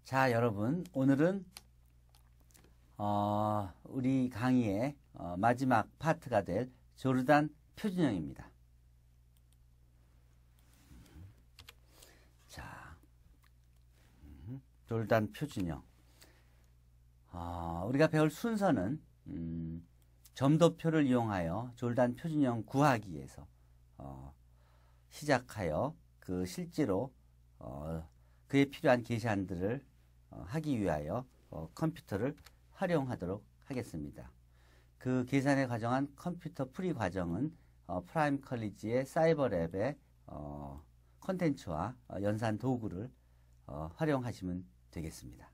자, 여러분, 오늘은 우리 강의의 마지막 파트가 될 조르단 표준형입니다. 자, 조르단 표준형. 우리가 배울 순서는 점도표를 이용하여 조르단 표준형 구하기 위해서 시작하여 실제로 그에 필요한 계산들을 하기 위하여 컴퓨터를 활용하도록 하겠습니다. 그 계산에 가정한 컴퓨터 풀이 과정은 프라임 컬리지의 사이버랩의 콘텐츠와 연산 도구를 활용하시면 되겠습니다.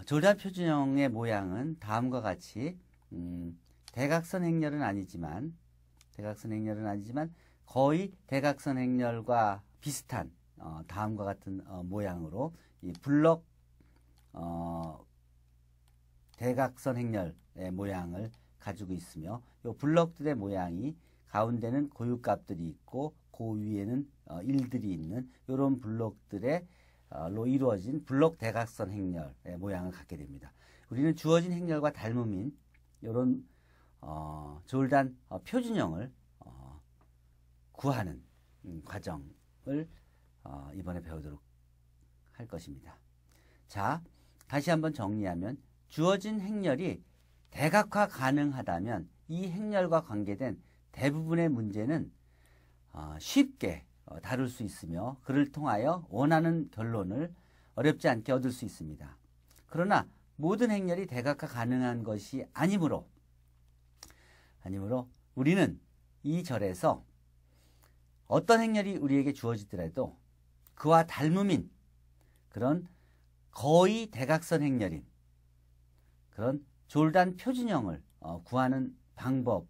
조르단 표준형의 모양은 다음과 같이 대각선 행렬은 아니지만 거의 대각선 행렬과 비슷한 다음과 같은 모양으로 이 블럭 대각선 행렬의 모양을 가지고 있으며 이 블럭들의 모양이 가운데는 고유값들이 있고 그 위에는 일들이 있는 이런 블럭들로 이루어진 블럭 대각선 행렬의 모양을 갖게 됩니다. 우리는 주어진 행렬과 닮음인 이런 조르단 표준형을 구하는 과정을 이번에 배우도록 할 것입니다. 자, 다시 한번 정리하면 주어진 행렬이 대각화 가능하다면 이 행렬과 관계된 대부분의 문제는 쉽게 다룰 수 있으며 그를 통하여 원하는 결론을 어렵지 않게 얻을 수 있습니다. 그러나 모든 행렬이 대각화 가능한 것이 아니므로 우리는 이 절에서 어떤 행렬이 우리에게 주어지더라도 그와 닮음인 그런 거의 대각선 행렬인 그런 조르단 표준형을 구하는 방법을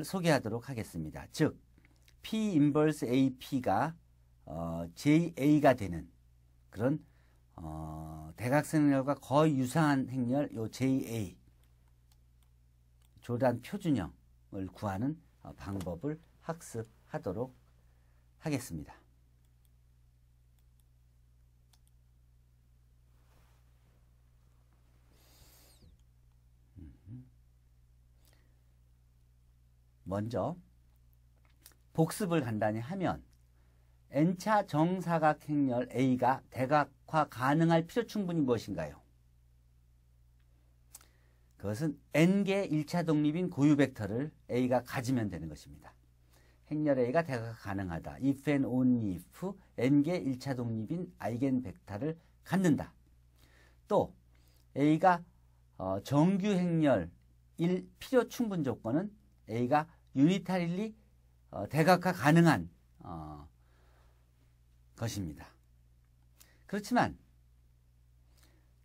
소개하도록 하겠습니다. 즉, P 인버스 AP가 JA가 되는 그런 대각선 행렬과 거의 유사한 행렬 요 JA 조르단 표준형을 구하는 방법을 학습하도록 하겠습니다. 먼저 복습을 간단히 하면 n차 정사각 행렬 A가 대각화 가능할 필요충분이 무엇인가요? 그것은 n개 1차 독립인 고유 벡터를 A가 가지면 되는 것입니다. 행렬 A가 대각화 가능하다. if and only if n개 1차 독립인 아이겐 벡터를 갖는다. 또 A가 정규 행렬 1 필요 충분 조건은 A가 유니타릴리 대각화 가능한 것입니다. 그렇지만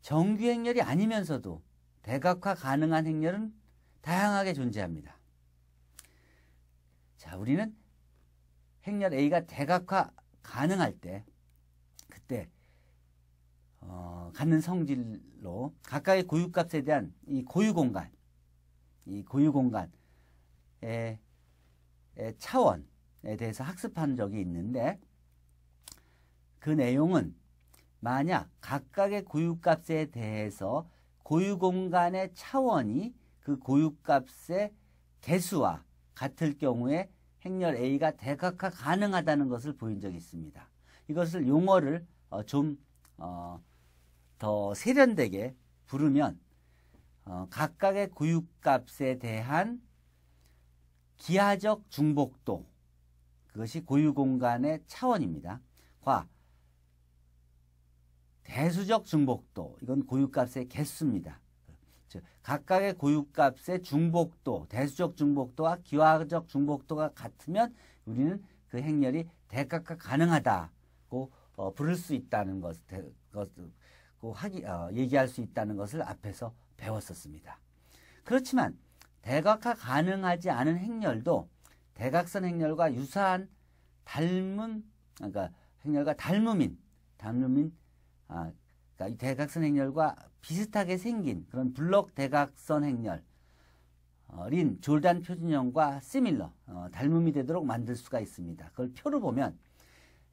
정규 행렬이 아니면서도 대각화 가능한 행렬은 다양하게 존재합니다. 자, 우리는 행렬 A가 대각화 가능할 때 그때 갖는 성질로 각각의 고유값에 대한 이 고유공간의 차원에 대해서 학습한 적이 있는데 그 내용은 만약 각각의 고유값에 대해서 고유공간의 차원이 그 고유값의 개수와 같을 경우에 행렬 A가 대각화 가능하다는 것을 보인 적이 있습니다. 이것을 용어를 좀 더 세련되게 부르면 각각의 고유값에 대한 기하적 중복도, 그것이 고유공간의 차원입니다. 과 대수적 중복도, 이건 고유값의 개수입니다. 즉 각각의 고유값의 중복도, 대수적 중복도와 기하적 중복도가 같으면 우리는 그 행렬이 대각화 가능하다고 부를 수 있다는 얘기할 수 있다는 것을 앞에서 배웠었습니다. 그렇지만 대각화 가능하지 않은 행렬도 대각선 행렬과 유사한 그러니까 행렬과 닮음인 그러니까 이 대각선 행렬과 비슷하게 생긴 그런 블록 대각선 행렬인 조르단 표준형과 시밀러 닮음이 되도록 만들 수가 있습니다. 그걸 표로 보면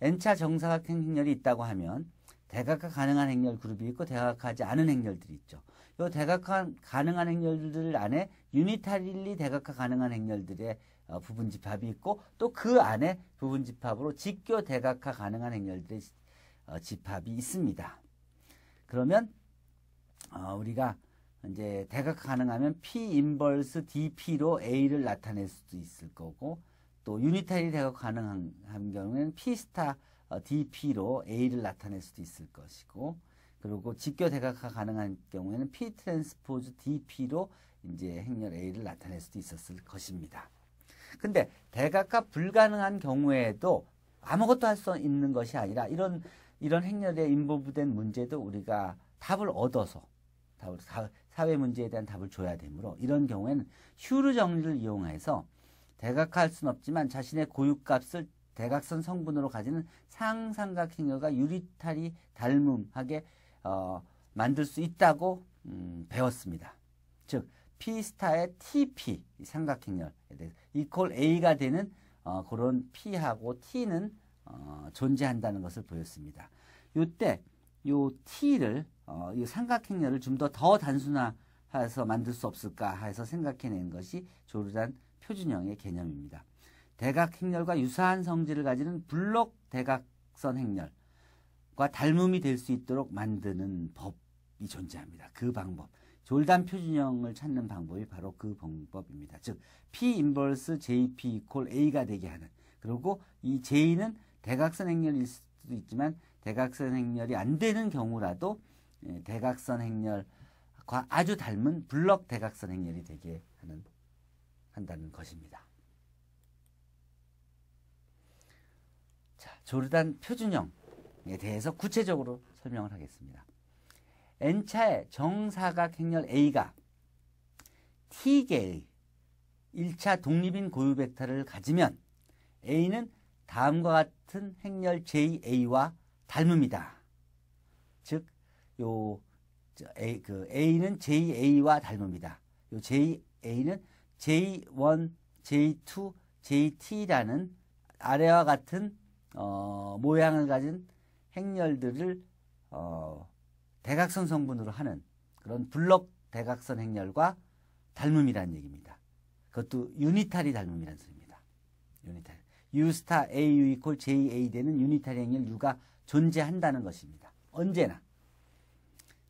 n차 정사각 행렬이 있다고 하면 대각화 가능한 행렬 그룹이 있고 대각화하지 않은 행렬들이 있죠. 이 대각화 가능한 행렬들 안에 유니타릴리 대각화 가능한 행렬들의 부분 집합이 있고 또 그 안에 부분 집합으로 직교 대각화 가능한 행렬들의 집합이 있습니다. 그러면 우리가 이제 대각화 가능하면 P 인버스 DP로 A를 나타낼 수도 있을 거고 또 유니타리 대각화 가능한 경우에는 P 스타 DP로 A를 나타낼 수도 있을 것이고 그리고 직교 대각화 가능한 경우에는 P 트랜스포즈 DP로 이제 행렬 A를 나타낼 수도 있었을 것입니다. 근데 대각화 불가능한 경우에도 아무것도 할 수 있는 것이 아니라 이런 행렬에 인볼브된 문제도 우리가 답을 얻어서 사회 문제에 대한 답을 줘야 되므로 이런 경우에는 휴르 정리를 이용해서 대각화할 수는 없지만 자신의 고유값을 대각선 성분으로 가지는 상삼각 행렬과 유리타리 닮음하게 만들 수 있다고 배웠습니다. 즉 P스타의 TP 삼각행렬에 대해서 이퀄 A가 되는 그런 P하고 T는 존재한다는 것을 보였습니다. 이때 요 T를 이 삼각행렬을 좀 더 단순화해서 만들 수 없을까 해서 생각해낸 것이 조르단 표준형의 개념입니다. 대각행렬과 유사한 성질을 가지는 블록 대각선 행렬과 닮음이 될 수 있도록 만드는 법이 존재합니다. 그 방법. 졸단 표준형을 찾는 방법이 바로 그 방법입니다. 즉 P 인버스 JP 이퀄 A가 되게 하는 그리고 이 J는 대각선 행렬일 수도 있지만 대각선 행렬이 안 되는 경우라도 대각선 행렬과 아주 닮은 블럭 대각선 행렬이 되게 한다는 것입니다. 자, 조르단 표준형에 대해서 구체적으로 설명을 하겠습니다. n차의 정사각 행렬 A가 T개의 1차 독립인 고유 벡터를 가지면 A는 다음과 같은 행렬 JA와 닮음이다. 즉, A는 JA와 닮음이다. 요 JA는 J1, J2, JT라는 아래와 같은 모양을 가진 행렬들을 대각선 성분으로 하는 그런 블럭 대각선 행렬과 닮음이라는 얘기입니다. 그것도 유니타리 닮음이라는 소리입니다. 유니타리. U 스타 AU 이퀄 JA 되는 유니타리 행렬 U가 존재한다는 것입니다. 언제나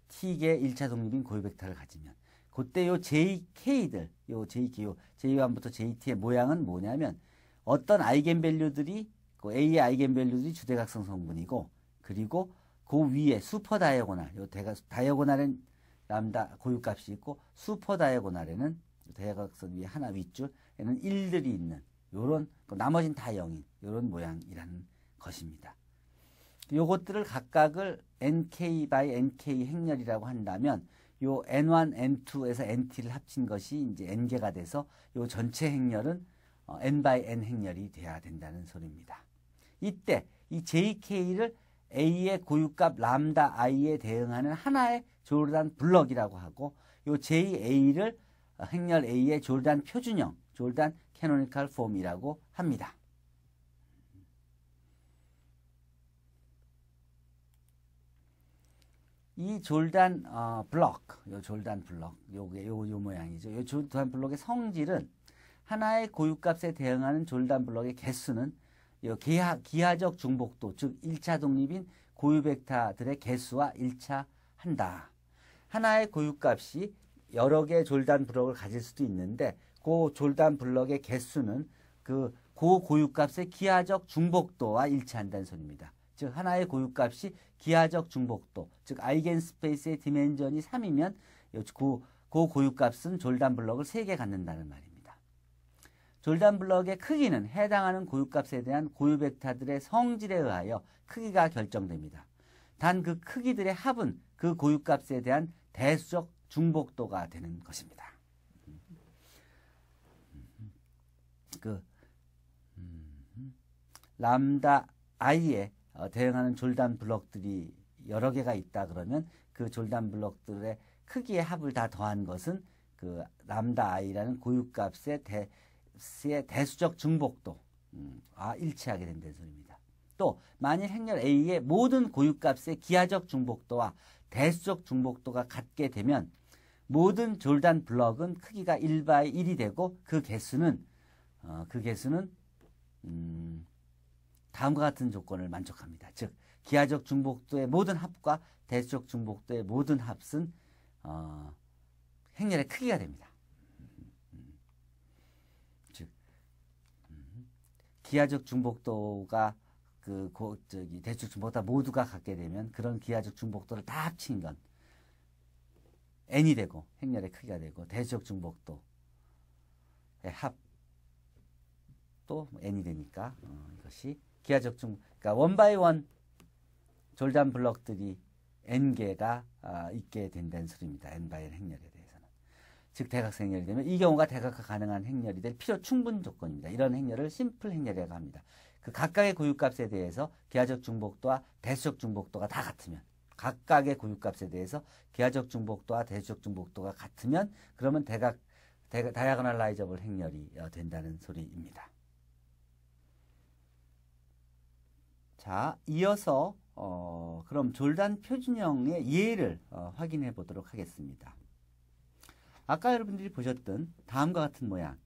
T개 1차 독립인 고유 벡터를 가지면 그때 요 JK들, 요 JK, 요 J1부터 JT의 모양은 뭐냐면 어떤 아이겐밸류들이 그 A의 아이겐밸류들이 주대각선 성분이고 그리고 그 위에 슈퍼 다이아고날, 요 다이아고날엔 람다 고유값이 있고 슈퍼 다이아고날에는 대각선 위에 하나 윗줄에는 1들이 있는 요런 나머지는 다 0인 요런 모양이라는 것입니다. 요것들을 각각을 NK by NK 행렬이라고 한다면 요 N1, N2에서 NT를 합친 것이 이제 N개가 돼서 요 전체 행렬은 N by N 행렬이 돼야 된다는 소리입니다. 이때 이 JK를 A의 고유값 람다 I에 대응하는 하나의 조르단 블럭이라고 하고 요 JA를 행렬 A의 조르단 표준형, 조르단 캐노니컬 폼이라고 합니다. 이 졸단 블럭, 요 졸단 블럭, 요 모양이죠. 요 졸단 블럭의 성질은 하나의 고유값에 대응하는 졸단 블럭의 개수는 요 기하적 중복도, 즉 1차 독립인 고유 벡터들의 개수와 일치한다. 하나의 고유값이 여러 개의 졸단 블럭을 가질 수도 있는데 그 졸단 블럭의 개수는 그 고유값의 기하적 중복도와 일치한다는 소리입니다. 즉 하나의 고유값이 기하적 중복도, 즉 아이겐 스페이스의 디멘전이 3이면 그 고유값은 졸단 블럭을 3개 갖는다는 말입니다. 졸단 블럭의 크기는 해당하는 고유값에 대한 고유 벡터들의 성질에 의하여 크기가 결정됩니다. 단 그 크기들의 합은 그 고유값에 대한 대수적 중복도가 되는 것입니다. 람다 i에 대응하는 졸단 블럭들이 여러 개가 있다 그러면 그 졸단 블럭들의 크기의 합을 다 더한 것은 그 람다 i라는 고유값의 대수적 중복도 일치하게 된다는 소리입니다. 또 만일 행렬 A의 모든 고유값의 기하적 중복도와 대수적 중복도가 같게 되면 모든 졸단 블럭은 크기가 1by 1이 되고 그 개수는 다음과 같은 조건을 만족합니다. 즉 기하적 중복도의 모든 합과 대수적 중복도의 모든 합은 행렬의 크기가 됩니다. 즉 기하적 중복도가 대수적 중복도가 모두가 같게 되면 그런 기하적 중복도를 다 합친 건 n이 되고 행렬의 크기가 되고 대수적 중복도의 합도 n이 되니까 이것이 기하적 그러니까 원바이원 졸단 블럭들이 n개가 있게 된다는 소리입니다. n×n 행렬에 대해서는. 즉 대각선 행렬이 되면 이 경우가 대각화 가능한 행렬이 될 필요 충분 조건입니다. 이런 행렬을 심플 행렬이라고 합니다. 그 각각의 고유값에 대해서 기하적 중복도와 대수적 중복도가 다 같으면 각각의 고유값에 대해서 기하적 중복도와 대수적 중복도가 같으면 그러면 다이아고널라이저블 행렬이 된다는 소리입니다. 자, 이어서 그럼 졸단 표준형의 예를 확인해 보도록 하겠습니다. 아까 여러분들이 보셨던 다음과 같은 모양,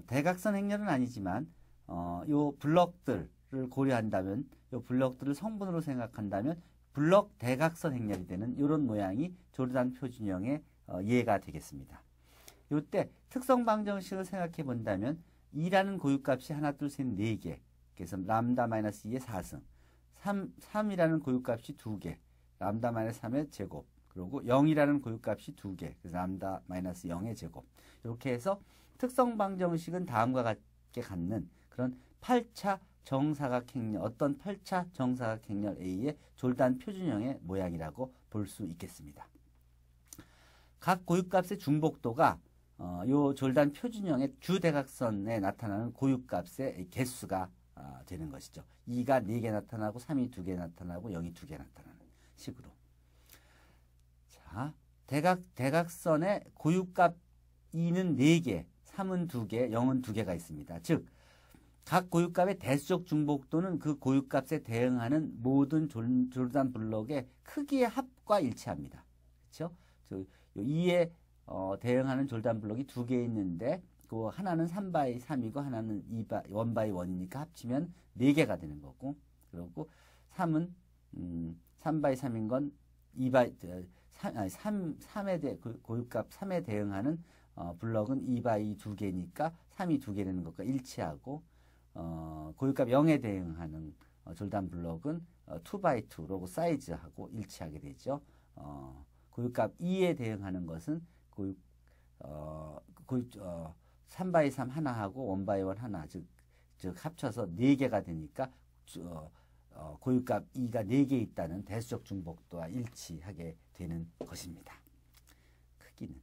대각선 행렬은 아니지만 요 블럭들을 고려한다면, 요 블럭들을 성분으로 생각한다면 블럭 대각선 행렬이 되는 이런 모양이 졸단 표준형의 예가 되겠습니다. 이때 특성 방정식을 생각해 본다면 2라는 고유값이 하나, 둘, 셋, 4개. 그래서 람다 마이너스 2의 4승, 3이라는 고유값이 2개, 람다 마이너스 3의 제곱, 그리고 0이라는 고유값이 2개, 그래서 람다 마이너스 0의 제곱. 이렇게 해서 특성 방정식은 다음과 같게 갖는 그런 8차 정사각행렬, 어떤 8차 정사각행렬 A의 졸단 표준형의 모양이라고 볼 수 있겠습니다. 각 고유값의 중복도가 요 졸단 표준형의 주대각선에 나타나는 고유값의 개수가 되는 것이죠. 2가 4개 나타나고 3이 2개 나타나고 0이 2개 나타나는 식으로. 자, 대각선의 고유값 2는 4개, 3은 2개, 0은 2개가 있습니다. 즉, 각 고유값의 대수적 중복도는 그 고유값에 대응하는 모든 졸단 블럭의 크기의 합과 일치합니다. 그렇죠? 2에 대응하는 졸단 블럭이 2개 있는데 그 하나는 3by 3이고 하나는 1by 1이니까 합치면 4개가 되는 거고, 그리고 3은 3by 3인 건 3에 대응하는 블럭은 2by 2개니까 3이 2개 되는 것과 일치하고, 고유값 0에 대응하는 졸단 블럭은 2by 2라고 사이즈하고 일치하게 되죠. 고유값 2에 대응하는 것은 3by 3 하나하고 1by 1 하나, 즉 합쳐서 4개가 되니까 고유값 2가 4개 있다는 대수적 중복도와 일치하게 되는 것입니다. 크기는.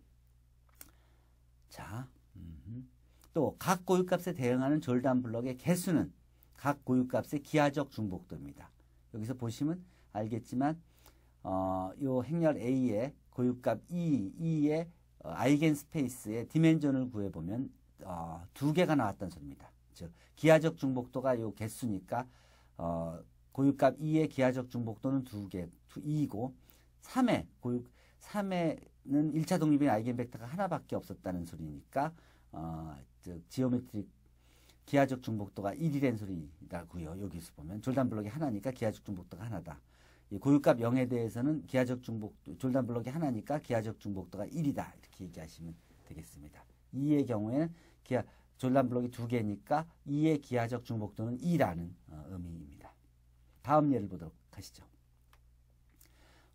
자, 또 각 고유값에 대응하는 졸단 블럭의 개수는 각 고유값의 기하적 중복도입니다. 여기서 보시면 알겠지만 요 행렬 A의 고유값 2의 아이겐 스페이스의 디멘전을 구해보면 2개가 나왔다는 소리입니다. 즉 기하적 중복도가 요 개수니까 고유값 2의 기하적 중복도는 2이고 3에는 1차 독립인 아이겐 벡터가 하나밖에 없었다는 소리니까 즉 지오메트릭 기하적 중복도가 1이라는 소리라고요. 여기서 보면 졸단 블럭이 하나니까 기하적 중복도가 하나다. 이 고유값 0에 대해서는 기하적 중복도, 졸단 블럭이 하나니까 기하적 중복도가 1이다. 이렇게 얘기하시면 되겠습니다. 2의 경우에는 졸단 블럭이 2개니까 2의 기하적 중복도는 2라는 의미입니다. 다음 예를 보도록 하시죠.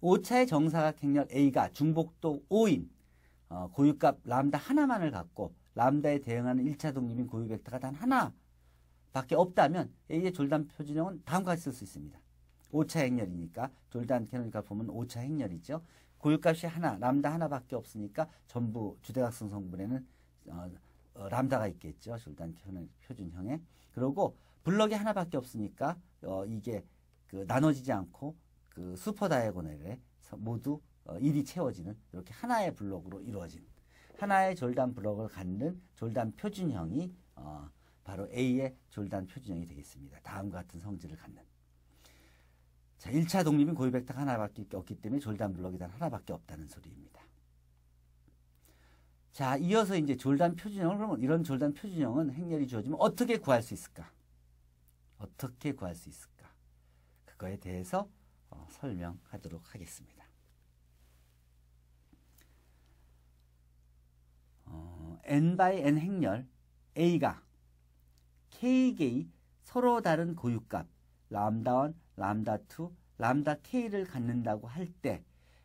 5차의 정사각행렬 A가 중복도 5인 고유값 람다 하나만을 갖고 람다에 대응하는 1차 독립인 고유 벡터가 단 하나밖에 없다면 A의 졸단 표준형은 다음과 같이 쓸 수 있습니다. 5차 행렬이니까 졸단 캐노니컬 폼은 5차 행렬이죠. 고유값이 하나, 람다 하나밖에 없으니까 전부 주대각선 성분에는 람다가 있겠죠. 졸단 표준형에. 그리고 블럭이 하나밖에 없으니까 이게 나눠지지 않고 슈퍼 다이아고널에 모두 1이 채워지는 이렇게 하나의 블럭으로 이루어진 하나의 졸단 블럭을 갖는 졸단 표준형이 바로 A의 졸단 표준형이 되겠습니다. 다음과 같은 성질을 갖는. 자, 1차 독립인 고유 벡터가 하나밖에 없기 때문에 졸단 블록이 단 하나밖에 없다는 소리입니다. 자, 이어서 이제 졸단 표준형을, 그러면 이런 졸단 표준형은 행렬이 주어지면 어떻게 구할 수 있을까? 어떻게 구할 수 있을까? 그거에 대해서 설명하도록 하겠습니다. n by n 행렬 A가 K개의 서로 다른 고유값 람다1, 람다2, 람다 K를 갖는다고 할 때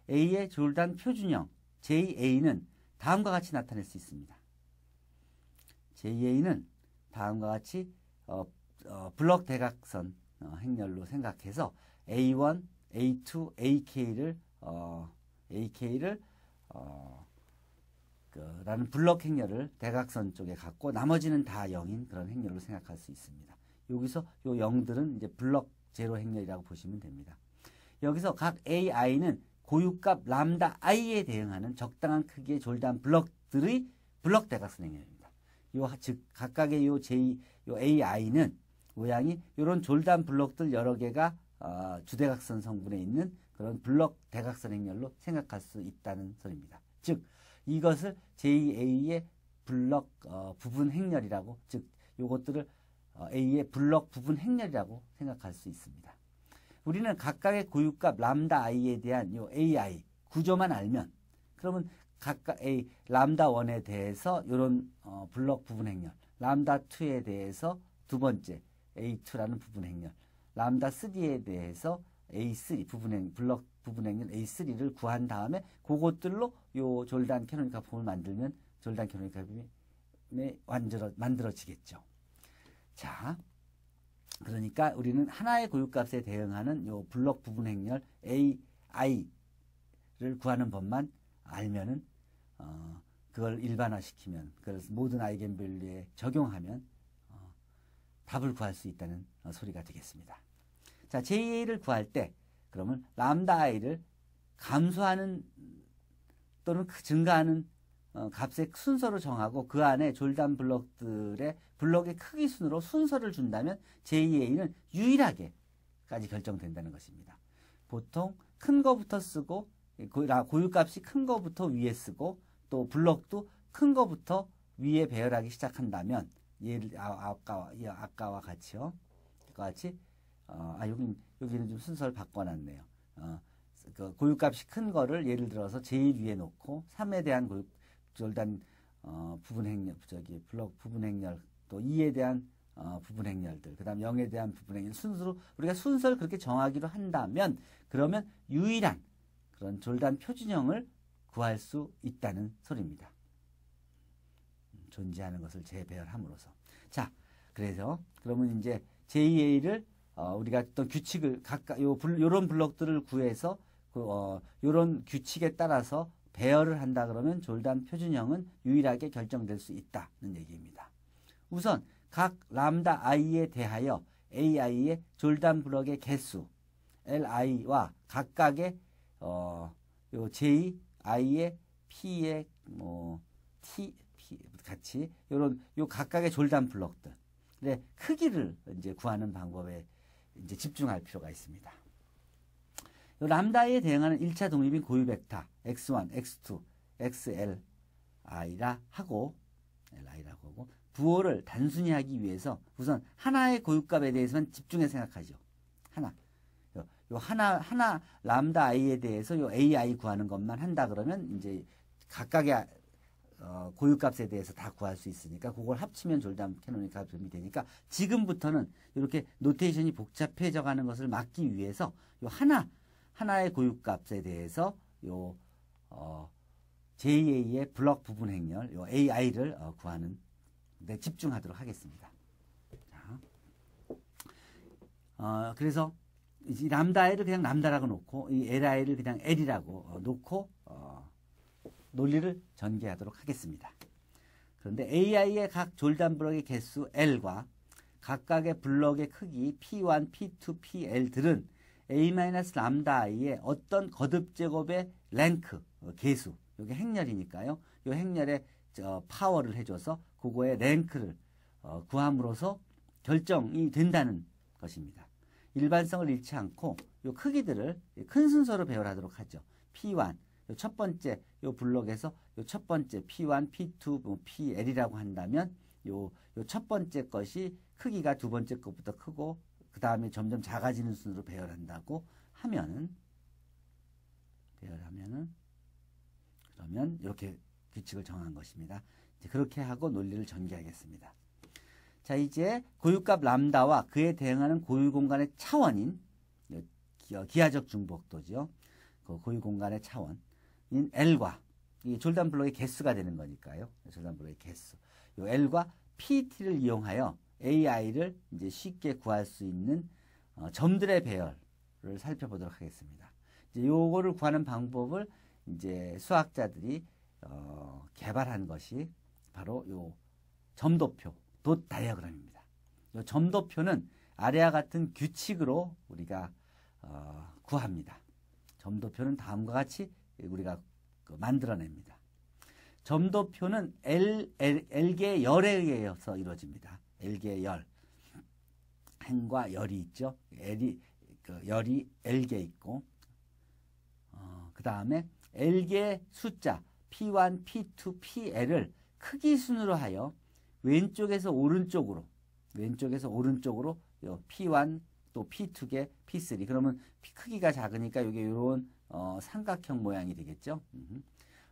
A의 졸단 표준형 JA는 다음과 같이 나타낼 수 있습니다. JA는 다음과 같이 블록 대각선 행렬로 생각해서 A1, A2, AK를 라는 블록 행렬을 대각선 쪽에 갖고 나머지는 다 0인 그런 행렬로 생각할 수 있습니다. 여기서 요 0들은 이제 블록 제로 행렬이라고 보시면 됩니다. 여기서 각 AI는 고유값 람다 i에 대응하는 적당한 크기의 졸단 블록들의 블록 대각선 행렬입니다. 즉 각각의 요 AI는 모양이 이런 졸단 블록들 여러 개가 주대각선 성분에 있는 그런 블록 대각선 행렬로 생각할 수 있다는 소리입니다. 즉 이것을 JA의 블록 부분 행렬이라고, 즉 요것들을 A의 블록 부분 행렬이라고 생각할 수 있습니다. 우리는 각각의 고유값 람다 i에 대한 요 AI 구조만 알면, 그러면 각각 A 람다 1에 대해서 이런 블록 부분 행렬, 람다 2에 대해서 두 번째 A2라는 부분 행렬, 람다 3에 대해서 A3 블록 부분 행렬 A3를 구한 다음에 그것들로 요 졸단 캐노니컬 폼을 만들면 졸단 캐노니컬 폼이 만들어지겠죠. 자, 그러니까 우리는 하나의 고유값에 대응하는 요 블록 부분 행렬 AI를 구하는 법만 알면은 그걸 일반화시키면, 그걸 모든 아이겐밸류에 적용하면 답을 구할 수 있다는 소리가 되겠습니다. 자, JA를 구할 때 그러면 람다 i를 감소하는 또는 증가하는 값의 순서로 정하고 그 안에 졸단 블록들의 블록의 크기 순으로 순서를 준다면 JA는 유일하게까지 결정된다는 것입니다. 보통 큰 거부터 쓰고 고유값이 큰 거부터 위에 쓰고 또 블록도 큰 거부터 위에 배열하기 시작한다면 아까와 같이요. 같이 여기는 좀 순서를 바꿔놨네요. 그 고유값이 큰 거를 예를 들어서 제일 위에 놓고 3에 대한 졸단 부분 행렬, 블록 부분 행렬, 또 2에 대한 부분 행렬들, 그 다음 0에 대한 부분 행렬 순서로 우리가 순서를 그렇게 정하기로 한다면 그러면 유일한 그런 졸단 표준형을 구할 수 있다는 소리입니다. 존재하는 것을 재배열함으로써. 자, 그래서 그러면 이제 JA를 우리가 어떤 규칙을 각각 요런 블록들을 구해서 요런 규칙에 따라서 배열을 한다 그러면 졸단 표준형은 유일하게 결정될 수 있다는 얘기입니다. 우선 각 람다 i에 대하여 AI의 졸단 블록의 개수 LI와 각각의 요 J, I의 P의 T, P 같이 요 각각의 졸단 블록들 의 크기를 이제 구하는 방법에 이제 집중할 필요가 있습니다. 요 람다에 대응하는 1차 독립인 고유 벡터 x1, x2, xli라 하고 li라고 하고 부호를 단순히 하기 위해서 우선 하나의 고유값에 대해서만 집중해 생각하죠. 요 하나 람다 i에 대해서 요 AI 구하는 것만 한다 그러면 이제 각각의 고유값에 대해서 다 구할 수 있으니까 그걸 합치면 졸단 캐노니컬 폼이 되니까 지금부터는 이렇게 노테이션이 복잡해져 가는 것을 막기 위해서 요 하나의 고유값에 대해서 요 JA의 블록 부분 행렬 요 AI를 구하는 데 집중하도록 하겠습니다. 자, 그래서 이 람다 i를 그냥 람다라고 놓고 이 LI를 그냥 L이라고 놓고 논리를 전개하도록 하겠습니다. 그런데 AI의 각 졸단 블록의 개수 L과 각각의 블록의 크기 P1, P2, PL들은 A-람다 i의 어떤 거듭 제곱의 랭크, 개수, 이게 행렬이니까요. 이 행렬에 파워를 해줘서 그거의 랭크를 구함으로써 결정이 된다는 것입니다. 일반성을 잃지 않고 요 크기들을 큰 순서로 배열하도록 하죠. P1, 요 첫 번째 요 블록에서 요 첫 번째 P1, P2, 뭐 PL이라고 한다면 요 첫 번째 것이 크기가 두 번째 것보다 크고 그 다음에 점점 작아지는 순으로 배열한다고 하면은 그러면 이렇게 규칙을 정한 것입니다. 이제 그렇게 하고 논리를 전개하겠습니다. 자, 이제 고유값 람다와 그에 대응하는 고유 공간의 차원인 기하적 중복도죠. 그 고유 공간의 차원인 L과 이 졸단 블록의 개수가 되는 거니까요. 졸단 블록의 개수. 요 L과 PT를 이용하여 AI를 이제 쉽게 구할 수 있는 점들의 배열을 살펴보도록 하겠습니다. 이제 요거를 구하는 방법을 이제 수학자들이 개발한 것이 바로 요 점도표, 돛 다이어그램입니다. 요 점도표는 아래와 같은 규칙으로 우리가 구합니다. 점도표는 다음과 같이 우리가 만들어냅니다. 점도표는 L개의 열에 의해서 이루어집니다. L개의 열. 행과 열이 있죠. 열이 L개 있고, 그 다음에 L개의 숫자 P1, P2, PL을 크기 순으로 하여 왼쪽에서 오른쪽으로 P1 또 P2개, P3. 그러면 크기가 작으니까 이게 이런 삼각형 모양이 되겠죠.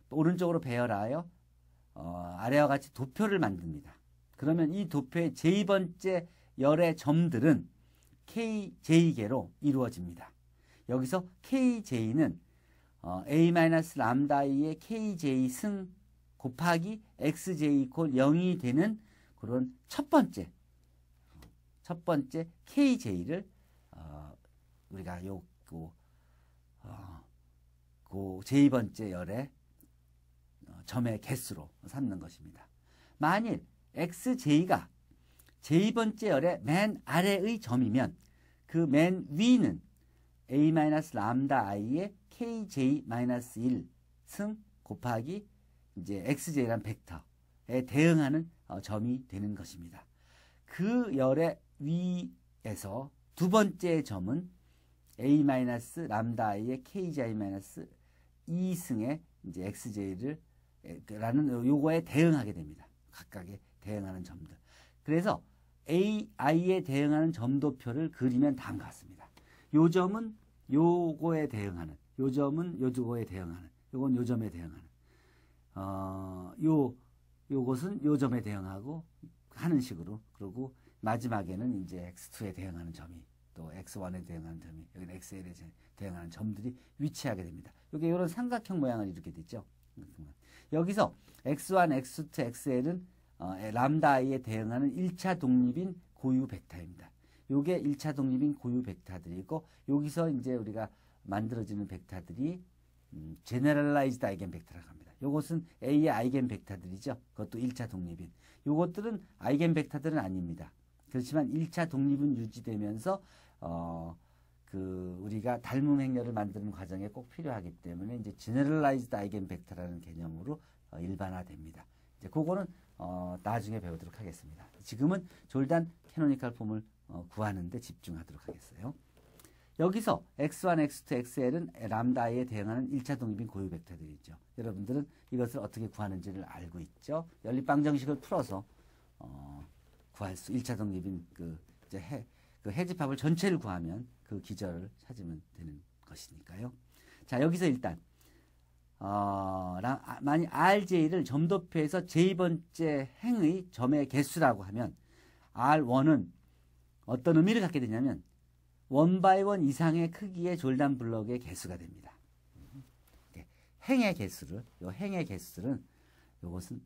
오른쪽으로 배열하여 아래와 같이 도표를 만듭니다. 그러면 이 도표의 제2번째 열의 점들은 KJ개로 이루어집니다. 여기서 KJ는 A-람다2의 KJ 승 곱하기 XJ 이퀄 0이 되는 그런 첫 번째 KJ를 우리가 그 제2번째 열의 점의 개수로 삼는 것입니다. 만일 XJ가 제2번째 열의 맨 아래의 점이면 그 맨 위는 A-람다-i의 KJ-1 승 곱하기 이제 XJ라는 벡터에 대응하는 점이 되는 것입니다. 그 열의 위에서 두 번째 점은 A-람다-i의 KJ-2승의 이제 XJ를 라는 요거에 대응하게 됩니다. 각각에 대응하는 점들. 그래서 AI에 대응하는 점도표를 그리면 다음과 같습니다. 요 점은 요거에 대응하는, 요 점은 요거에 대응하는, 요건 요 점에 대응하는, 요것은 요 점에 대응하고 하는 식으로, 그리고 마지막에는 이제 X2에 대응하는 점이, 또 X1에 대응하는 점이, 여기는 XL에 대응하는 점들이 위치하게 됩니다. 이게 이런 삼각형 모양을 이루게 됐죠. 여기서 X1, X2, XL은 람다-i에 대응하는 1차 독립인 고유 벡터입니다. 요게 1차 독립인 고유 벡터들이고, 여기서 이제 우리가 만들어지는 벡터들이 제너럴라이즈드 아이겐 벡터라고 합니다. 요것은 A의 아이겐 벡터들이죠. 그것도 1차 독립인. 요것들은 아이겐 벡터들은 아닙니다. 그렇지만 1차 독립은 유지되면서 우리가 닮음 행렬을 만드는 과정에 꼭 필요하기 때문에 이제 제너럴라이즈드 아이겐 벡터라는 개념으로 일반화됩니다. 이제 그거는 나중에 배우도록 하겠습니다. 지금은 졸단 캐노니컬 폼을 구하는 데 집중하도록 하겠어요. 여기서 X1, X2, XL은 람다에 대응하는 1차 독립인 고유 벡터들이죠. 여러분들은 이것을 어떻게 구하는지를 알고 있죠. 연립방정식을 풀어서 구할 수 1차 독립인 그 해집합을 전체를 구하면 그 기절을 찾으면 되는 것이니까요. 자, 여기서 일단 만약 RJ를 점도표에서 제2번째 행의 점의 개수라고 하면 R1은 어떤 의미를 갖게 되냐면 1x1 이상의 크기의 졸단 블럭의 개수가 됩니다. 행의 개수를, 요 행의 개수는 요것은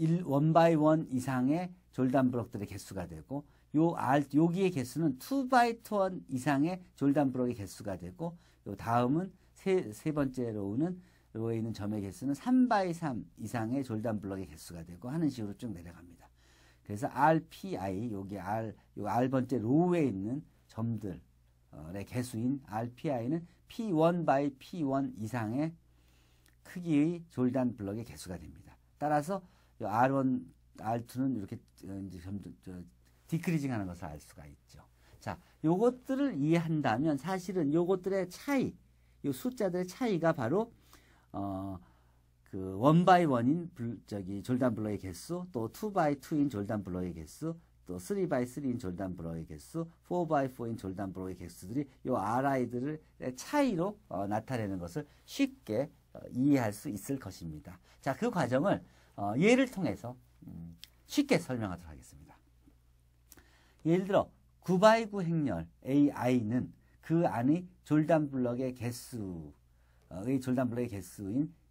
1x1 이상의 졸단 블럭들의 개수가 되고, 여기의 개수는 2x1 이상의 졸단 블럭의 개수가 되고, 요 다음은 세 번째 로에 있는 점의 개수는 3x3 이상의 졸단 블럭의 개수가 되고 하는 식으로 쭉 내려갑니다. 그래서 RPI, 요 R번째 로우에 있는 점들의 개수인 RPI는 P1/P1 이상의 크기의 졸단 블럭의 개수가 됩니다. 따라서 R1, R2는 이렇게 이제 점점 디크리징 하는 것을 알 수가 있죠. 자, 요것들을 이해한다면 사실은 요것들의 차이, 요 숫자들의 차이가 바로 그 원바이원인 졸단 블럭의 개수, 또 2x2인 졸단 블럭의 개수, 또 3x3인 졸단 블럭의 개수, 4x4인 졸단 블럭의 개수들이 요 RI들의 차이로 나타내는 것을 쉽게 이해할 수 있을 것입니다. 자, 그 과정을 예를 통해서 쉽게 설명하도록 하겠습니다. 예를 들어 9x9 행렬 AI는 그 안의 졸단 블럭의 개수인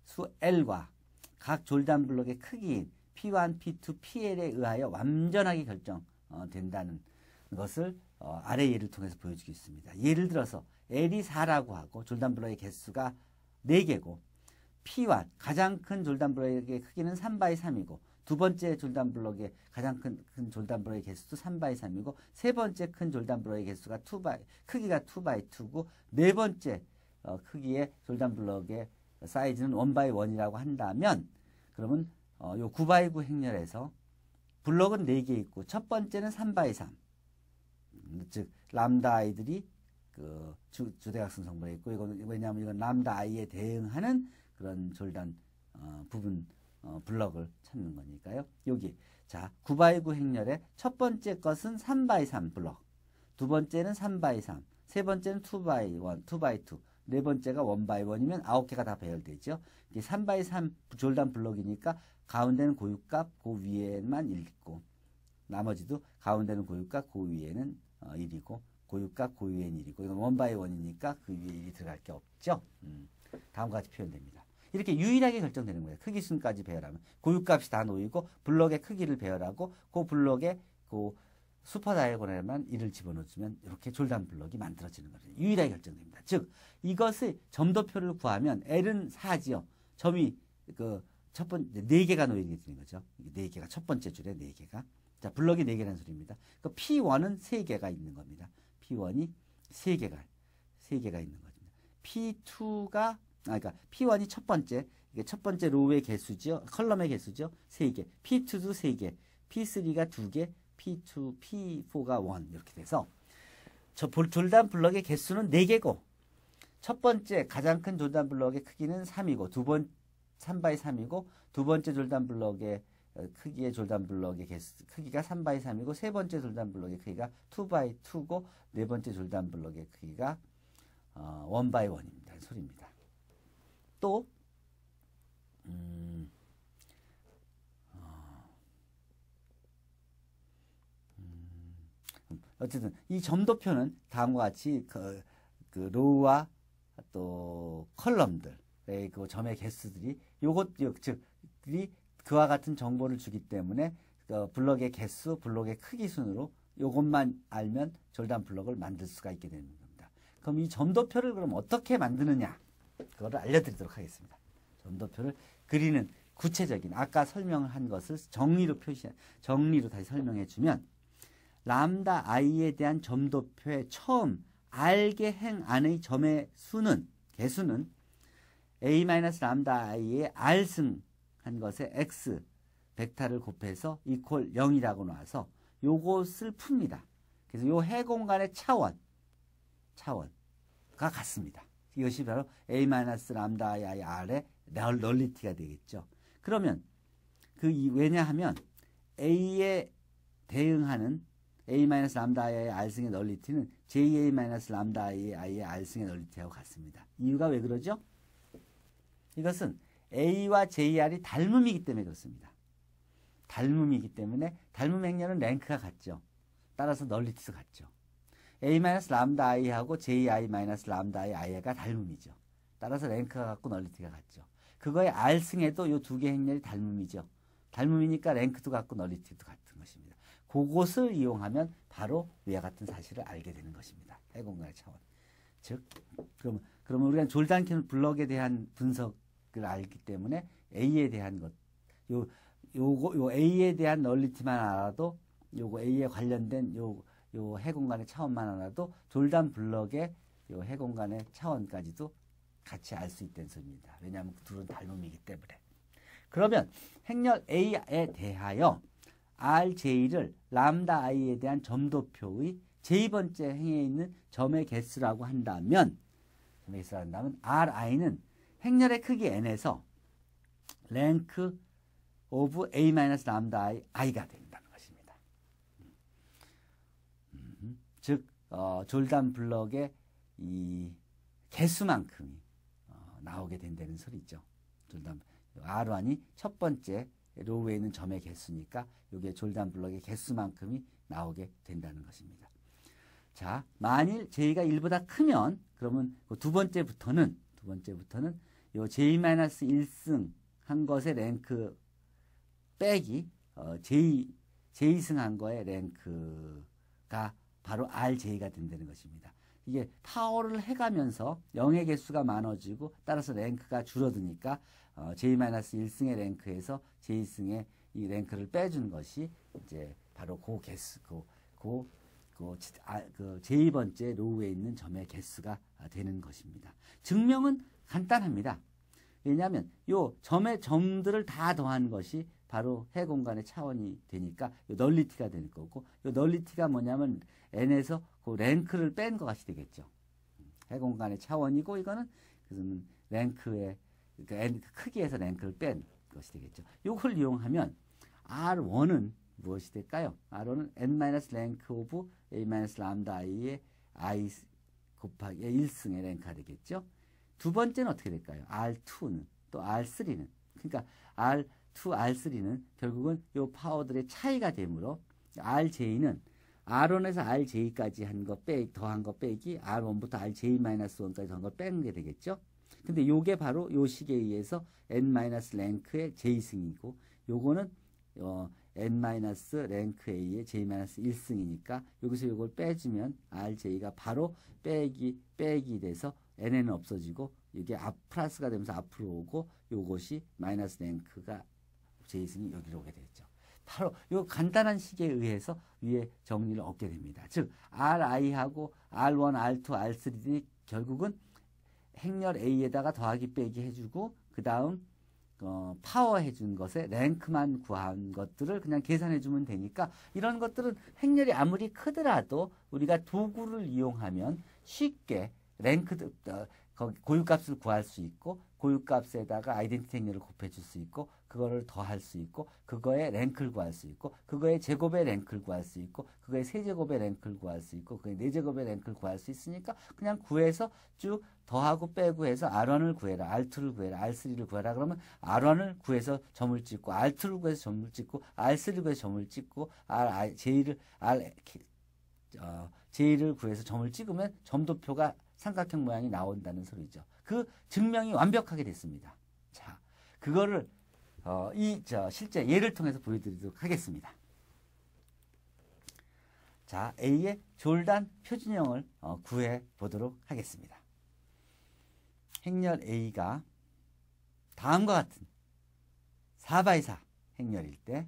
수 L과 각 졸단 블럭의 크기인 P1, P2, PL에 의하여 완전하게 결정된다는 것을 아래 예를 통해서 보여주겠습니다. 예를 들어서 L이 4라고 하고 졸단 블럭의 개수가 4개고 P1 가장 큰 졸단 블럭의 크기는 3x3이고 두 번째 졸단 블럭의 가장 큰 졸단 블럭의 개수도 3x3이고 세 번째 큰 졸단 블럭의 개수가 크기가 2x2고 네 번째 크기의 졸단 블럭의 사이즈는 1x1이라고 한다면 그러면 요 9x9 행렬에서 블럭은 4개 있고 첫 번째는 3x3 즉 람다 i들이 그 주대각선 성분에 있고 이건 왜냐하면 이건 람다 i에 대응하는 그런 졸단 부분 블럭을 찾는 거니까요. 여기 자 9x9 행렬의 첫 번째 것은 3x3 블럭, 두 번째는 3x3, 세 번째는 2x1, 2x2, 네 번째가 1x1이면 9개가 다 배열되죠. 이게 3x3 졸단 블럭이니까 가운데는 고유값, 그 위에만 1 있고 나머지도 가운데는 고유값, 그 위에는 1이고 고유값, 그 위에는 1이고 이건 1x1이니까 그 위에 1이 들어갈 게 없죠. 다음과 같이 표현됩니다. 이렇게 유일하게 결정되는 거예요. 크기 순까지 배열하면 고유값이 다 놓이고 블럭의 크기를 배열하고 그 블럭의 그 슈퍼 다이아고널에만 1을 집어넣으면 이렇게 졸단 블럭이 만들어지는 거죠. 유일하게 결정됩니다. 즉 이것의 점도표를 구하면 L은 4지요. 점이 그 첫 번째 4개가 놓이게 되는 거죠. 4개가 첫 번째 줄에 4개가. 자, 블럭이 4개라는 소리입니다. 그 P1은 3개가 있는 겁니다. P1이 3개가 있는 겁니다. P2가 그러니까 P1이 첫 번째, 이게 첫 번째 로우의 개수죠. 컬럼의 개수죠. 3개. P2도 3개. P3가 2개. P2, P4가 1 이렇게 돼서 졸단 블럭의 개수는 4개고 첫 번째 가장 큰 졸단 블럭의 크기는 3이고 3x3이고 두 번째 졸단 블럭의 크기의 졸단 블럭의 크기가 3x3이고 세 번째 졸단 블럭의 크기가 2x2고 네 번째 졸단 블럭의 크기가 1x1입니다. 소리입니다. 또 어쨌든 이 점도표는 다음과 같이 그 로우와 또 컬럼들의 그 점의 개수들이 즉이 그와 같은 정보를 주기 때문에 그 블럭의 개수, 블럭의 크기 순으로 이것만 알면 졸단 블럭을 만들 수가 있게 되는 겁니다. 그럼 이 점도표를 그럼 어떻게 만드느냐? 그거를 알려드리도록 하겠습니다. 점도표를 그리는 구체적인 아까 설명한 것을 정리로 다시 설명해 주면 람다 i에 대한 점도표의 처음 알게 행 안의 점의 개수는 a-람다 i의 r승 한 것에 x 벡터를 곱해서 이퀄 0이라고 놔서 요것을 풉니다. 그래서 요 해공간의 차원가 같습니다. 이것이 바로 a-람다 i r의 널리티가 되겠죠. 그러면 왜냐하면 a에 대응하는 a-람다 i의 r승의 널리티는 ja-람다 i의 r승의 널리티하고 같습니다. 이유가 왜 그러죠? 이것은 a와 jr이 닮음이기 때문에 그렇습니다. 닮음이기 때문에 닮음 행렬은 랭크가 같죠. 따라서 널리티도 같죠. a-람다 i하고 ji-람다 i가 닮음이죠. 따라서 랭크가 같고 널리티가 같죠. 그거의 r승에도 이 두 개 행렬이 닮음이죠. 닮음이니까 랭크도 같고 널리티도 같은 것입니다. 그것을 이용하면 바로 위와 같은 사실을 알게 되는 것입니다. 해공간의 차원. 즉, 그러면 우리가 졸단 블럭에 대한 분석을 알기 때문에 A에 대한 것, 요 A에 대한 널리티만 알아도, 요거 A에 관련된 요 해공간의 차원만 알아도 졸단 블럭의 요 해공간의 차원까지도 같이 알 수 있다는 소리입니다. 왜냐하면 둘은 닮음이기 때문에. 그러면 행렬 A에 대하여 RJ를 람다 i에 대한 점도표의 제2번째 행에 있는 점의 개수라고 한다면 Ri는 행렬의 크기 n에서 랭크 오브 A 람다 i가 된다는 것입니다. 즉 졸단 블럭의 이 개수만큼이 나오게 된다는 소리죠. 졸단 R1이 첫 번째 로우에 있는 점의 개수니까 이게 졸단 블럭의 개수만큼이 나오게 된다는 것입니다. 자, 만일 J가 1보다 크면 그러면 두 번째부터는 요 J-1승 한 것의 랭크 빼기 J승 한 거의 랭크가 바로 RJ가 된다는 것입니다. 이게 파워를 해가면서 0의 개수가 많아지고 따라서 랭크가 줄어드니까 J-1승의 랭크에서 J승의 이 랭크를 빼준 것이 이제 바로 그 개수, 그 제2번째 로우에 있는 점의 개수가 되는 것입니다. 증명은 간단합니다. 왜냐하면 요 점의 점들을 다 더한 것이 바로 해 공간의 차원이 되니까 요 널리티가 되는 거고, 요 널리티가 뭐냐면 n에서 그 랭크를 뺀 것이 되겠죠. 해 공간의 차원이고, 이거는 그래서 랭크의 그러니까 n 크기에서 랭크를 뺀 것이 되겠죠. 요걸 이용하면 R1은 무엇이 될까요? R1은 n-랭크 오브 A 람다 i의 i 곱하기 1승의 랭크가 되겠죠. 두 번째는 어떻게 될까요? R2는 또 R3는 그러니까 R2, R3는 결국은 요 파워들의 차이가 되므로 RJ는 R1에서 RJ까지 한 거 더한 거 빼기 R1부터 RJ-1까지 더한 거 뺀 게 되겠죠. 근데 요게 바로 요 식에 의해서 n-랭크의 J승이고, 요거는 n-랭크 A의 J-1승이니까 여기서 요걸 빼주면 RJ가 바로 빼기 돼서 n은 없어지고 이게 플러스가 되면서 앞으로 오고, 요것이 마이너스 랭크가 J승이 여기로 오게 되겠죠. 바로 요 간단한 식에 의해서 위에 정리를 얻게 됩니다. 즉 RI하고 R1, R2, R3들이 결국은 행렬 A에다가 더하기 빼기 해주고 그 다음 파워 해준 것에 랭크만 구한 것들을 그냥 계산해 주면 되니까, 이런 것들은 행렬이 아무리 크더라도 우리가 도구를 이용하면 쉽게 랭크 고유값을 구할 수 있고, 고유값에다가 아이덴티티 행렬을 곱해 줄 수 있고, 그거를 더할 수 있고, 그거의 랭크를 구할 수 있고, 그거의 제곱의 랭크를 구할 수 있고, 그거의 세제곱의 랭크를 구할 수 있고, 그거의 네제곱의 랭크를 구할 수 있으니까 그냥 구해서 쭉 더하고 빼고 해서 R1을 구해라, R2를 구해라, R3를 구해라 그러면 R1을 구해서 점을 찍고, R2를 구해서 점을 찍고, R3를 구해서 점을 찍고, J를 구해서 점을 찍으면 점도표가 삼각형 모양이 나온다는 소리죠. 그 증명이 완벽하게 됐습니다. 자, 그거를 실제 예를 통해서 보여드리도록 하겠습니다. 자, A의 졸단 표준형을 구해 보도록 하겠습니다. 행렬 A가 다음과 같은 4x4 행렬일 때,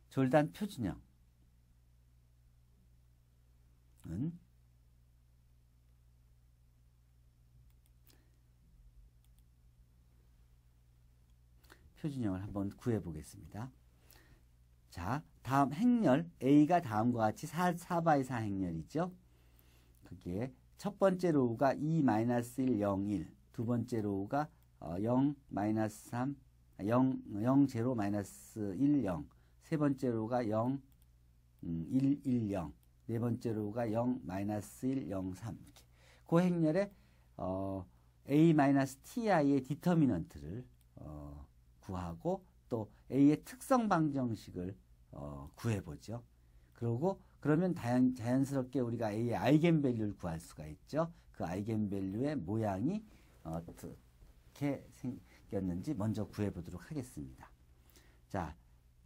졸단 표준형은 표준형을 한번 구해 보겠습니다. 자, 다음 행렬 A가 다음과 같이 4x4 행렬이죠. 거기에 첫 번째 로우가 2-1, 0, 1, 두 번째 로우가 0, 3, 0, 0, 0, -1, 0, 세 번째 로우가 0, 1, 1, 0, 네 번째 로우가 0, -1, 0, 3 이렇게. 그 행렬에 A-TI의 디터미넌트를 구하고 또 A의 특성 방정식을 구해보죠. 그러면 자연스럽게 우리가 A의 아이겐밸류를 구할 수가 있죠. 그 아이겐밸류의 모양이 어떻게 생겼는지 먼저 구해보도록 하겠습니다. 자,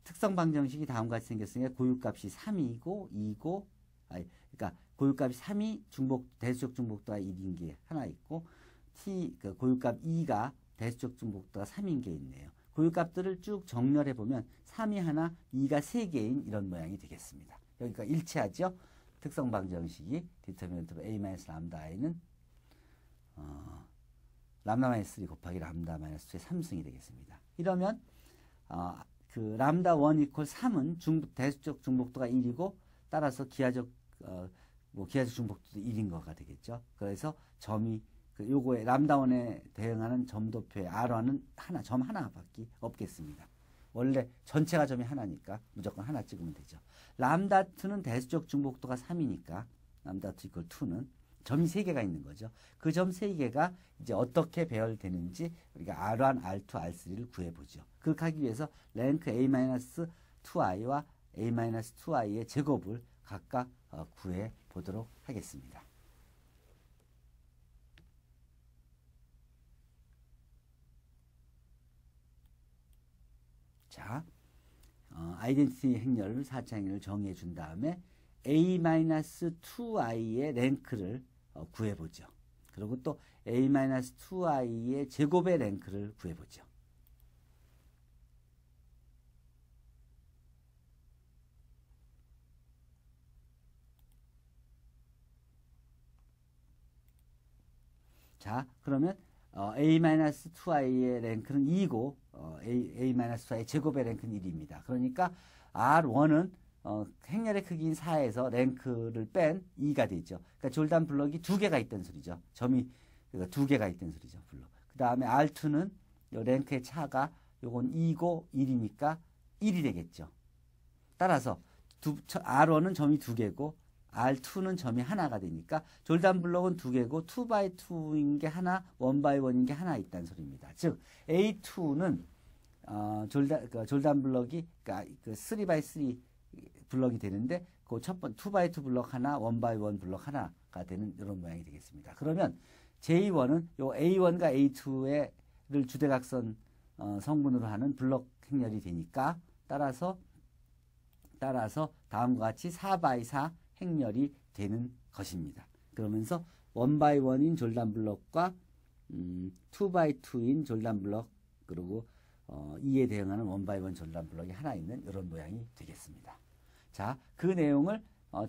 특성 방정식이 다음과 같이 생겼으니까 고유값이 3이고 2고, 그러니까 고유값이 3이 대수적 중복도가 1인 게 하나 있고, 고유값 2가 대수적 중복도가 3인 게 있네요. 고유값들을 쭉 정렬해 보면 3이 하나, 2가 3개인 이런 모양이 되겠습니다. 여기가 일치하죠? 특성 방정식이 디터미넌트 A 람다 i는 람다 -3 곱하기 람다 -2의 3승이 되겠습니다. 이러면 그 람다 1 이퀄 3은 대수적 중복도가 1이고 따라서 기하적 중복도도 1인 거가 되겠죠. 그래서 점이 요거에 람다 1에 대응하는 점도표의 R1은 점 하나밖에 없겠습니다. 원래 전체가 점이 하나니까 무조건 하나 찍으면 되죠. 람다 2는 대수적 중복도가 3이니까 람다 2 이퀄 2는 점이 3개가 있는 거죠. 그 점 3개가 이제 어떻게 배열되는지 우리가 R1, R2, R3를 구해보죠. 그렇게 하기 위해서 랭크 A-2i와 A-2i의 제곱을 각각 구해보도록 하겠습니다. 자, 아이덴티티 행렬 4차 행렬을 정의해 준 다음에 A-2i의 랭크를 구해보죠. 그리고 또 A-2i의 제곱의 랭크를 구해보죠. 자, 그러면 A-2i의 랭크는 2이고 A-2i의 제곱의 랭크는 1입니다. 그러니까 R1은 행렬의 크기인 4에서 랭크를 뺀 2가 되죠. 그러니까 졸단 블럭이 2개가 있다는 소리죠. 점이 2개가 있다는 소리죠. 블럭. 그 다음에 R2는 요 랭크의 차가 요건 2고 1이니까 1이 되겠죠. 따라서 R1은 점이 2개고 R2는 점이 하나가 되니까 졸단 블럭은 2개고 2x2인 게 하나, 1x1인 게 하나 있다는 소리입니다. 즉 A2는 졸단 블럭이 그러니까 3x3 블럭이 되는데 그 첫 번째 2x2 블럭 하나, 1x1 블럭 하나가 되는 이런 모양이 되겠습니다. 그러면 J1은 요 A1과 A2를 주대각선 성분으로 하는 블럭 행렬이 되니까 따라서 다음과 같이 4x4 행렬이 되는 것입니다. 그러면서 1x1인 졸단 블럭과 2x2인 졸단 블럭 그리고 2에 대응하는 1x1 졸단 블럭이 하나 있는 이런 모양이 되겠습니다. 자, 그 내용을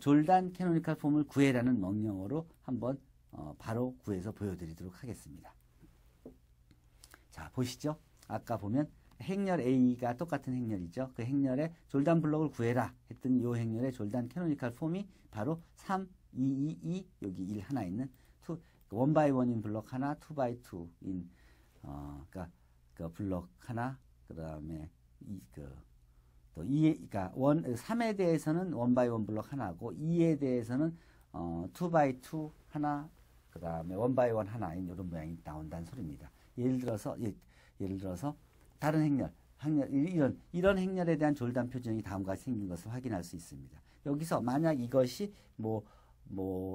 졸단 캐노니컬 폼을 구해라는 명령어로 한번 바로 구해서 보여드리도록 하겠습니다. 자, 보시죠. 아까 보면 행렬 A가 똑같은 행렬이죠. 그 행렬의 졸단 블럭을 구해라 했더니 이 행렬의 졸단 캐노니컬 폼이 바로 3, 2, 2, 2 여기 1 하나 있는 1x1인 블럭 하나, 2x2인 그러니까 그 블럭 하나, 그다음에 또 2에 그러니까 3에 대해서는 1x1 블럭 하나고 2에 대해서는 2x2 하나, 그다음에 1x1 하나인 이런 모양이 나온다는 소리입니다. 예를 들어서 다른 행렬 이런 행렬에 대한 졸단 표준이 다음과 같이 생긴 것을 확인할 수 있습니다. 여기서 만약 이것이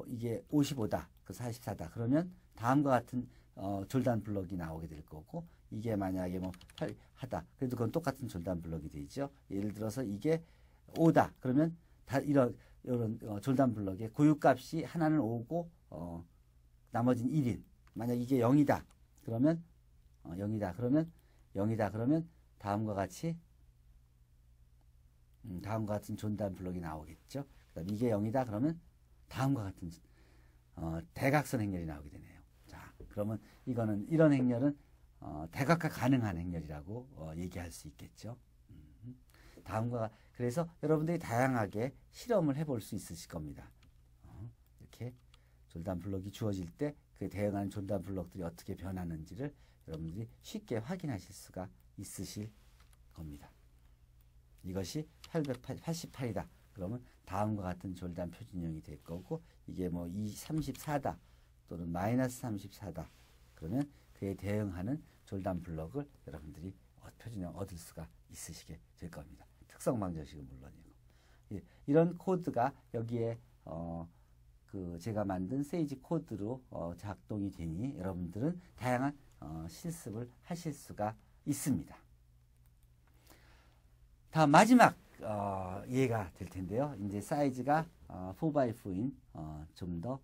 이게 55다, 그 44다 그러면 다음과 같은 졸단 블럭이 나오게 될 거고 이게 만약에 8하다 그래도 그건 똑같은 졸단 블럭이 되죠. 예를 들어서 이게 5다 그러면 다 이런 졸단 블럭의 고유값이 하나는 5고 나머지는 1인 만약 이게 0이다 그러면 0이다 그러면 다음과 같은 졸단 블럭이 나오겠죠. 그다음 이게 0이다 그러면 다음과 같은 대각선 행렬이 나오게 되네요. 자, 그러면 이런 행렬은 대각화 가능한 행렬이라고 얘기할 수 있겠죠. 그래서 여러분들이 다양하게 실험을 해볼 수 있으실 겁니다. 이렇게 졸단 블럭이 주어질 때 그 대응하는 졸단 블럭들이 어떻게 변하는지를 여러분들이 쉽게 확인하실 수가 있으실 겁니다. 이것이 888이다. 그러면 다음과 같은 졸단 표준형이 될 거고 이게 34다 또는 마이너스 34다. 그러면 그에 대응하는 졸단 블럭을 여러분들이 표준형 얻을 수가 있으시게 될 겁니다. 특성 방정식은 물론이고. 이런 코드가 여기에 제가 만든 세이지 코드로 작동이 되니 여러분들은 다양한 실습을 하실 수가 있습니다. 다음 마지막 예가 될 텐데요. 이제 사이즈가 4x4인 좀 더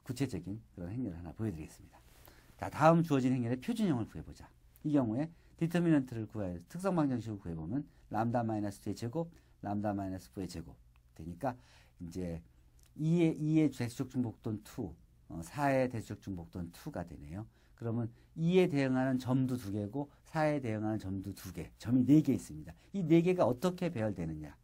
구체적인 그런 행렬을 하나 보여드리겠습니다. 자, 다음 주어진 행렬의 표준형을 구해보자. 이 경우에 디터미넌트를 특성 방정식을 구해보면 람다 마이너스 2의 제곱, 람다 마이너스 9의 제곱 되니까 이제 2의 대수적 중복도는 2, 4의 대수적 중복도는 2가 되네요. 그러면 2에 대응하는 점도 2개고 4에 대응하는 점도 2개, 점이 4개 있습니다. 이 4개가 어떻게 배열되느냐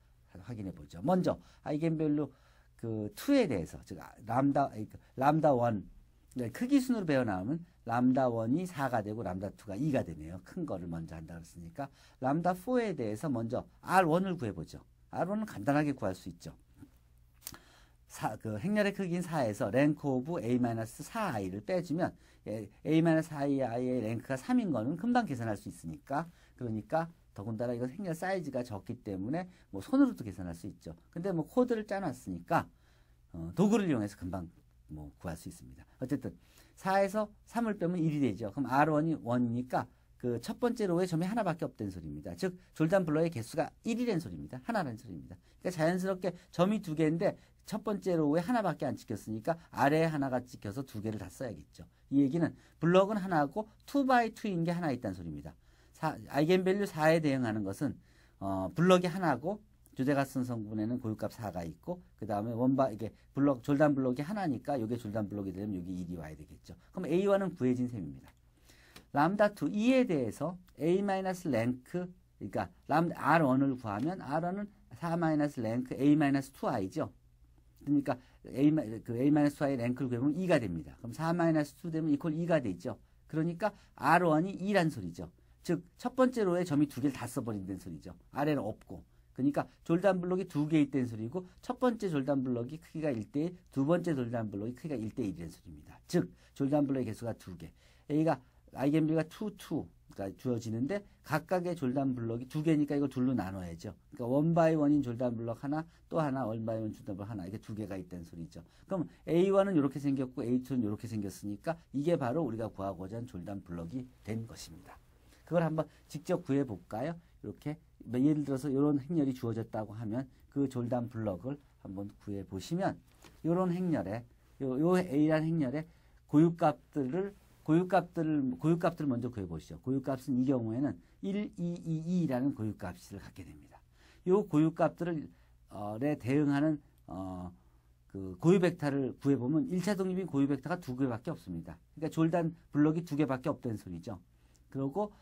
확인해 보죠. 먼저 아이겐밸류 그 2에 대해서, 즉 람다 1, 크기 순으로 배워 나오면 람다 1이 4가 되고 람다 2가 2가 되네요. 큰 거를 먼저 한다 그랬으니까 람다 4에 대해서 먼저 R1을 구해보죠. R1은 간단하게 구할 수 있죠. 그 행렬의 크기인 4에서 랭크 오브 A-4i를 빼주면 A-4i의 랭크가 3인 거는 금방 계산할 수 있으니까, 그러니까 더군다나 이건 행렬 사이즈가 적기 때문에 뭐 손으로도 계산할 수 있죠. 근데 뭐 코드를 짜놨으니까 도구를 이용해서 금방 뭐 구할 수 있습니다. 어쨌든 4에서 3을 빼면 1이 되죠. 그럼 R1이 1이니까 그 첫 번째 로에 점이 하나밖에 없다는 소리입니다. 즉 졸단 블럭의 개수가 1이라는 소리입니다. 하나라는 소리입니다. 그러니까 자연스럽게 점이 2개인데 첫 번째 로에 하나밖에 안 찍혔으니까 아래에 하나가 찍혀서 2개를 다 써야겠죠. 이 얘기는 블럭은 하나고 2x2인 게 하나 있다는 소리입니다. 아이겐밸류 4에 대응하는 것은 블럭이 하나고 주제가슨 성분에는 고유값 4가 있고, 그 다음에 이게 졸단 블럭이 하나니까 이게 졸단 블럭이 되면 여기 1이 와야 되겠죠. 그럼 A1은 구해진 셈입니다. 람다 2, 2에 대해서 A-랭크, 그러니까 R1을 구하면 R1은 4-랭크 A-2i죠. 그러니까 A-2i의 랭크를 구해보면 2가 됩니다. 그럼 4-2 되면 이퀄 2가 되죠. 그러니까 R1이 2란 소리죠. 즉, 첫 번째 로에 점이 2개를 다 써버린다는 소리죠. 아래는 없고. 그러니까 졸단 블록이 2개 있다는 소리고, 첫 번째 졸단 블록이 크기가 1대1, 두 번째 졸단 블록이 크기가 1대1이라는 소리입니다. 즉, 졸단 블록의 개수가 2개. A가 아이겐밸류가 2가 주어지는데 각각의 졸단 블록이 2개니까 이걸 둘로 나눠야죠. 그러니까 1x1인 졸단 블록 하나, 또 하나 1x1 졸단 블록 하나, 이게 2개가 있다는 소리죠. 그럼 A1은 이렇게 생겼고 A2는 이렇게 생겼으니까 이게 바로 우리가 구하고자 한 졸단 블록이 된 것입니다. 그걸 한번 직접 구해 볼까요? 이렇게 예를 들어서 이런 행렬이 주어졌다고 하면 그 졸단 블럭을 한번 구해 보시면, 이런 행렬에 요 A라는 행렬에 고유값들을 먼저 구해 보시죠. 고유값은 이 경우에는 1, 2, 2라는 고유값을 갖게 됩니다. 이 고유값들을 대응하는 그 고유 벡터를 구해 보면 1차 독립인 고유 벡터가 2개밖에 없습니다. 그러니까 졸단 블럭이 2개밖에 없다는 소리죠. 그리고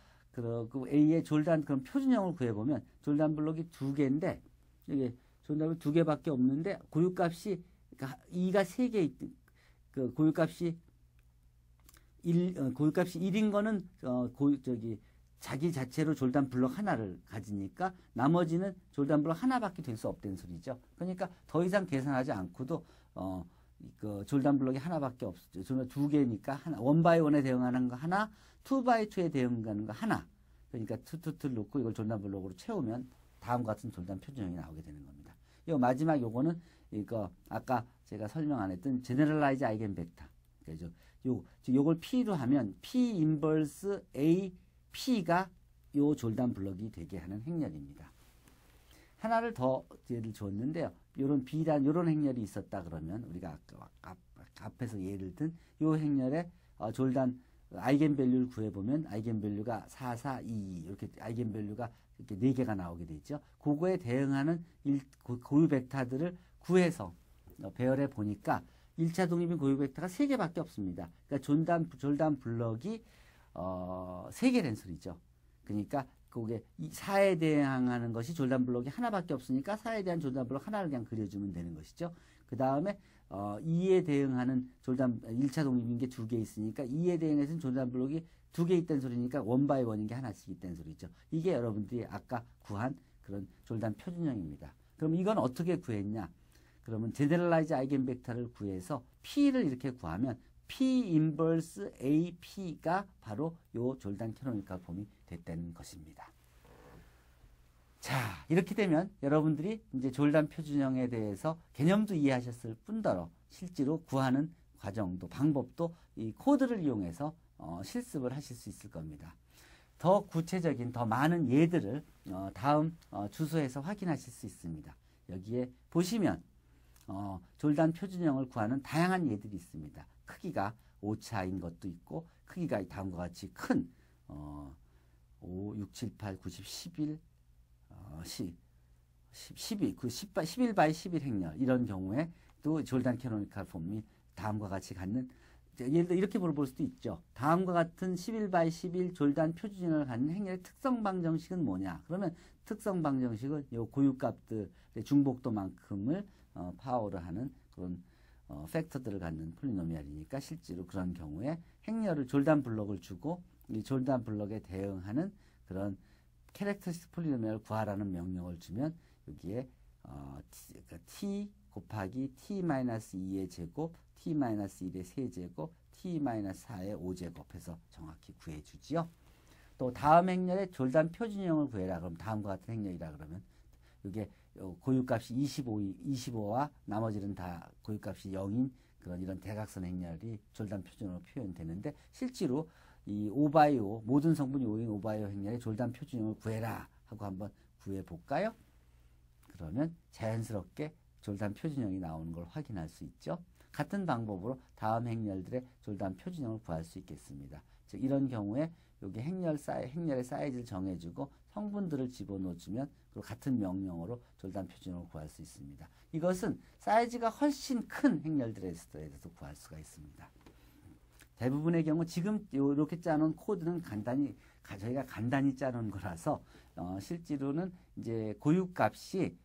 A의 졸단 그럼 표준형을 구해보면 졸단 블록이 2개인데 이게 졸단 블록이 2개밖에 없는데 고유값이, 그러니까 2가 3개 그 고유값이 1인 거는 자기 자체로 졸단 블록 하나를 가지니까 나머지는 졸단 블록 하나밖에 될 수 없다는 소리죠. 그러니까 더 이상 계산하지 않고도 그 졸단 블록이 하나밖에 없죠. 졸단 2개니까 하나, 1x1에 대응하는 거 하나, 2x2에 대응하는 거 하나. 그러니까 2를 놓고 이걸 졸단 블록으로 채우면 다음과 같은 졸단 표준형이 나오게 되는 겁니다. 요 마지막 요거는 이거 아까 제가 설명 안 했던 제너럴라이즈 아이겐 벡터. 그죠? 요걸 P로 하면 P 인버스 A P가 요 졸단 블록이 되게 하는 행렬입니다. 하나를 더 예를 줬는데요. 요런 요런 행렬이 있었다 그러면 우리가 앞에서 예를 든 요 행렬에 졸단 아이겐밸류를 구해보면 아이겐밸류가 4, 4, 2 이렇게 아이겐밸류가 이렇게 4개가 나오게 되죠. 그거에 대응하는 고유 벡터들을 구해서 배열해 보니까 1차 독립인 고유 벡터가 3개밖에 없습니다. 그러니까 졸단 블럭이 3개란 소리죠. 그러니까 그게 4에 대항하는 것이 졸단 블록이 하나밖에 없으니까 4에 대한 졸단 블록 하나를 그냥 그려주면 되는 것이죠. 그 다음에 2에 대응하는 졸단 1차 독립인 게 2개 있으니까 2에 대응해서는 졸단 블록이 2개 있다는 소리니까 1x1인 게 하나씩 있다는 소리죠. 이게 여러분들이 아까 구한 그런 졸단 표준형입니다. 그럼 이건 어떻게 구했냐? 그러면 제너럴라이즈 아이겐 벡터를 구해서 P를 이렇게 구하면 P 인버스 AP가 바로 요 졸단 캐노니컬 폼이 됐다는 것입니다. 자, 이렇게 되면 여러분들이 이제 졸단 표준형에 대해서 개념도 이해하셨을 뿐더러 실제로 구하는 과정도 방법도 이 코드를 이용해서 실습을 하실 수 있을 겁니다. 더 구체적인 더 많은 예들을 다음 주소에서 확인하실 수 있습니다. 여기에 보시면 졸단 표준형을 구하는 다양한 예들이 있습니다. 크기가 오차인 것도 있고 크기가 다음과 같이 큰 5, 6, 7, 8, 9, 10, 11, 11 바이 11 행렬 이런 경우에 또 졸단 캐노니컬 폼이 다음과 같이 갖는 예를 들어 이렇게 물어볼 수도 있죠. 다음과 같은 11/11 졸단 표준형을 갖는 행렬의 특성 방정식은 뭐냐? 그러면 특성 방정식은 요 고유값들의 중복도만큼을 파워를 하는 그런 팩터들을 갖는 폴리노미알이니까 실제로 그런 경우에 행렬을 졸단 블록을 주고 이 졸단 블록에 대응하는 그런 캐릭터스틱 폴리노미알을 구하라는 명령을 주면 여기에 t 곱하기 t-2의 제곱, t-1의 세제곱, t-4의 5제곱 해서 정확히 구해주지요. 또 다음 행렬의 졸단 표준형을 구해라. 그럼 다음과 같은 행렬이라 그러면 이게 고유값이 25와 나머지는 다 고유값이 0인 그런 이런 대각선 행렬이 졸단 표준으로 표현되는데 실제로 이 5×5 모든 성분이 5인 5×5 행렬의 졸단 표준형을 구해라 하고 한번 구해 볼까요? 그러면 자연스럽게 졸단 표준형이 나오는 걸 확인할 수 있죠. 같은 방법으로 다음 행렬들의 졸단 표준형을 구할 수 있겠습니다. 즉 이런 경우에 여기 행렬의 사이즈를 정해주고 성분들을 집어넣어주면 그리고 같은 명령어로 졸단 표준형을 구할 수 있습니다. 이것은 사이즈가 훨씬 큰 행렬들에 대해서도 구할 수가 있습니다. 대부분의 경우 지금 이렇게 짜놓은 코드는 저희가 간단히 짜놓은 거라서 실제로는 이제 고유값이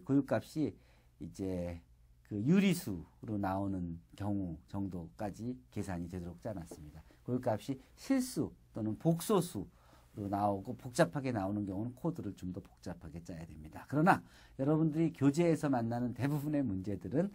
고유값이 이제 그 유리수로 나오는 경우 정도까지 계산이 되도록 짜놨습니다. 고유값이 실수 또는 복소수로 나오고 복잡하게 나오는 경우는 코드를 좀 더 복잡하게 짜야 됩니다. 그러나 여러분들이 교재에서 만나는 대부분의 문제들은